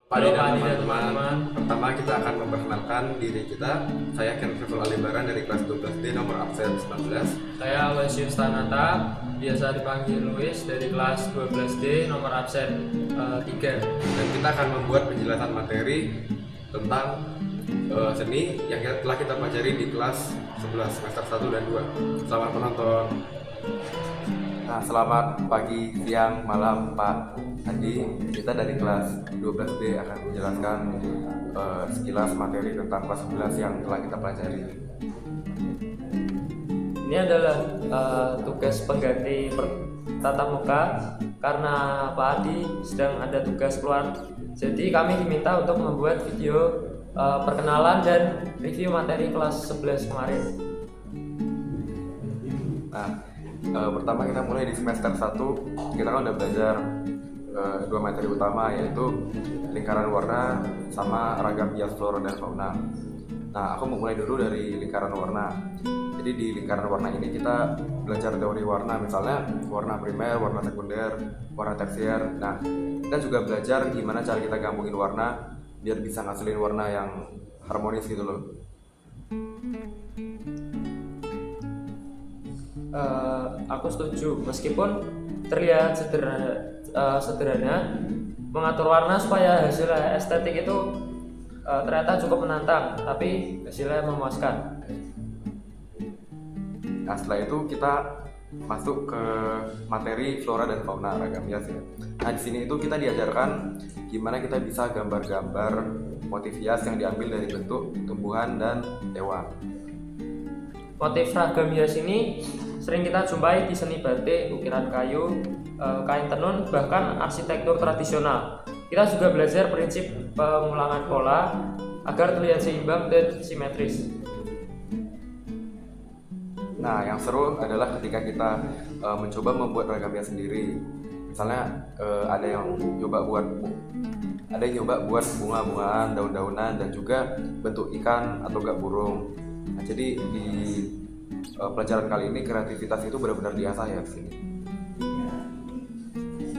Halo Pak Adi dan teman-teman. Pertama kita akan memperkenalkan diri kita. Saya Ken Rival Alibaran dari kelas 12D nomor absen 19. Saya Wasius Tanata, biasa dipanggil Luis dari kelas 12D nomor absen 3. Dan kita akan membuat penjelasan materi tentang seni yang telah kita pelajari di kelas 11 semester 1 dan 2. Selamat menonton. Nah, selamat pagi, siang, malam Pak Adi. Kita dari kelas 12D akan menjelaskan sekilas materi tentang kelas 11 yang telah kita pelajari. Ini adalah tugas pengganti tatap muka karena Pak Adi sedang ada tugas keluar. Jadi kami diminta untuk membuat video perkenalan dan review materi kelas 11 kemarin. Nah, pertama kita mulai di semester 1. Kita kan udah belajar dua materi utama, yaitu lingkaran warna sama ragam hias flora dan fauna. Nah, aku mau mulai dulu dari lingkaran warna. Jadi di lingkaran warna ini kita belajar teori warna, misalnya warna primer, warna sekunder, warna tersier. Nah, kita juga belajar gimana cara kita gabungin warna biar bisa ngasilin warna yang harmonis gitu loh. Aku setuju, meskipun terlihat sederhana, mengatur warna supaya hasilnya estetik itu ternyata cukup menantang, tapi hasilnya memuaskan. Nah, setelah itu kita masuk ke materi flora dan fauna ragam hias ya. Nah, di sini itu kita diajarkan gimana kita bisa gambar-gambar motif hias yang diambil dari bentuk tumbuhan dan hewan. Motif ragam hias ini sering kita jumpai di seni batik, ukiran kayu, kain tenun, bahkan arsitektur tradisional. Kita juga belajar prinsip pengulangan pola agar terlihat seimbang dan simetris. Nah, yang seru adalah ketika kita mencoba membuat ragam hias sendiri. Misalnya ada yang nyoba buat bunga-bungaan, daun-daunan, dan juga bentuk ikan atau gak burung. Nah, jadi di pelajaran kali ini kreativitas itu benar-benar diasah ya di sini.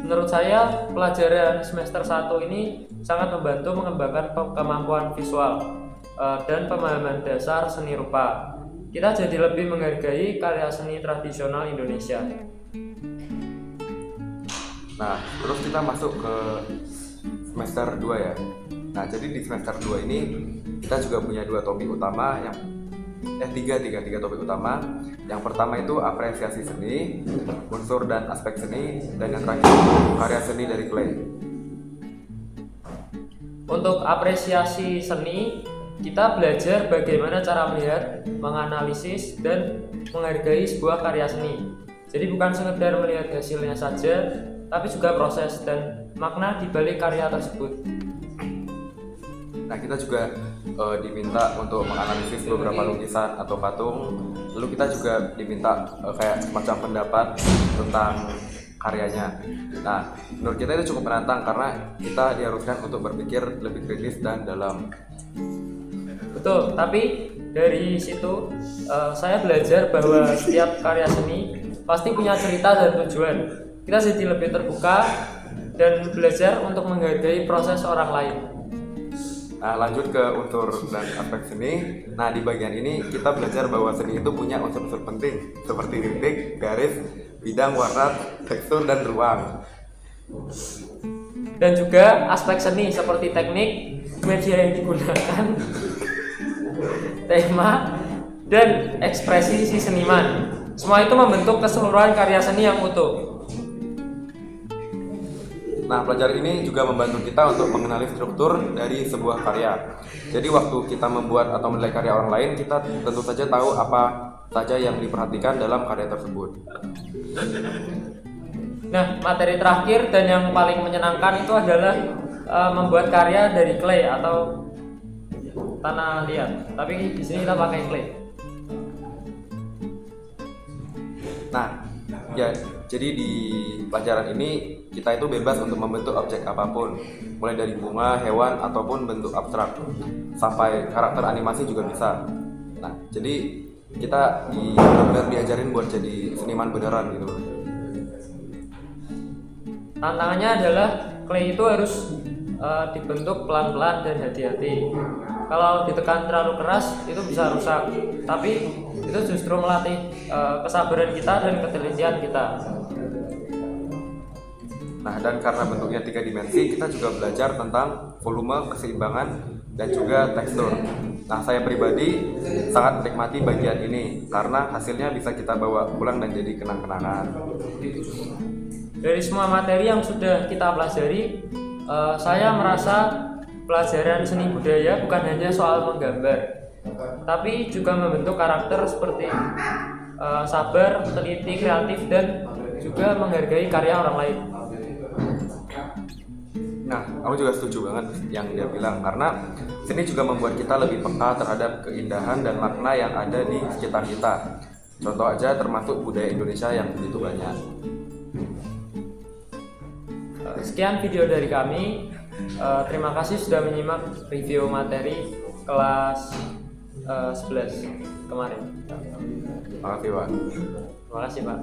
Menurut saya, pelajaran semester 1 ini sangat membantu mengembangkan kemampuan visual dan pemahaman dasar seni rupa. Kita jadi lebih menghargai karya seni tradisional Indonesia. Nah, terus kita masuk ke semester 2 ya. Nah, jadi di semester 2 ini kita juga punya dua topik utama tiga topik utama. Yang pertama itu apresiasi seni, unsur dan aspek seni, dan yang terakhir karya seni dari clay. Untuk apresiasi seni, kita belajar bagaimana cara melihat, menganalisis, dan menghargai sebuah karya seni. Jadi bukan sekedar melihat hasilnya saja, tapi juga proses dan makna di balik karya tersebut. Nah, kita juga diminta untuk menganalisis beberapa lukisan atau patung. Lalu kita juga diminta kayak semacam pendapat tentang karyanya. Nah, menurut kita itu cukup menantang karena kita diharuskan untuk berpikir lebih kritis dan dalam. Betul, tapi dari situ saya belajar bahwa setiap karya seni pasti punya cerita dan tujuan. Kita jadi lebih terbuka dan belajar untuk menghargai proses orang lain. Nah, lanjut ke unsur dan aspek seni. Nah, di bagian ini kita belajar bahwa seni itu punya unsur-unsur penting seperti titik, garis, bidang, warna, tekstur, dan ruang. Dan juga aspek seni seperti teknik, media yang digunakan, tema, dan ekspresi si seniman. Semua itu membentuk keseluruhan karya seni yang utuh. Nah, pelajaran ini juga membantu kita untuk mengenali struktur dari sebuah karya. Jadi waktu kita membuat atau menilai karya orang lain, kita tentu saja tahu apa saja yang diperhatikan dalam karya tersebut. Nah, materi terakhir dan yang paling menyenangkan itu adalah membuat karya dari clay atau tanah liat. Tapi di sini kita pakai clay. Nah, ya, jadi di pelajaran ini kita itu bebas untuk membentuk objek apapun, mulai dari bunga, hewan, ataupun bentuk abstrak, sampai karakter animasi juga bisa. Nah, jadi kita benar-benar diajarin buat jadi seniman beneran gitu. Tantangannya adalah clay itu harus dibentuk pelan-pelan dan hati-hati. Kalau ditekan terlalu keras itu bisa rusak, tapi itu justru melatih kesabaran kita dan ketelitian kita. Nah, dan karena bentuknya 3 dimensi, kita juga belajar tentang volume, keseimbangan, dan juga tekstur. Nah, saya pribadi sangat menikmati bagian ini karena hasilnya bisa kita bawa pulang dan jadi kenang-kenangan. Dari semua materi yang sudah kita pelajari, saya merasa pelajaran seni budaya bukan hanya soal menggambar, tapi juga membentuk karakter seperti sabar, teliti, kreatif, dan juga menghargai karya orang lain. Nah, aku juga setuju banget yang dia bilang karena seni juga membuat kita lebih peka terhadap keindahan dan makna yang ada di sekitar kita. Contoh aja termasuk budaya Indonesia yang begitu banyak. Sekian video dari kami. Terima kasih sudah menyimak review materi kelas 11 kemarin. Terima kasih, Pak. Terima kasih, Pak.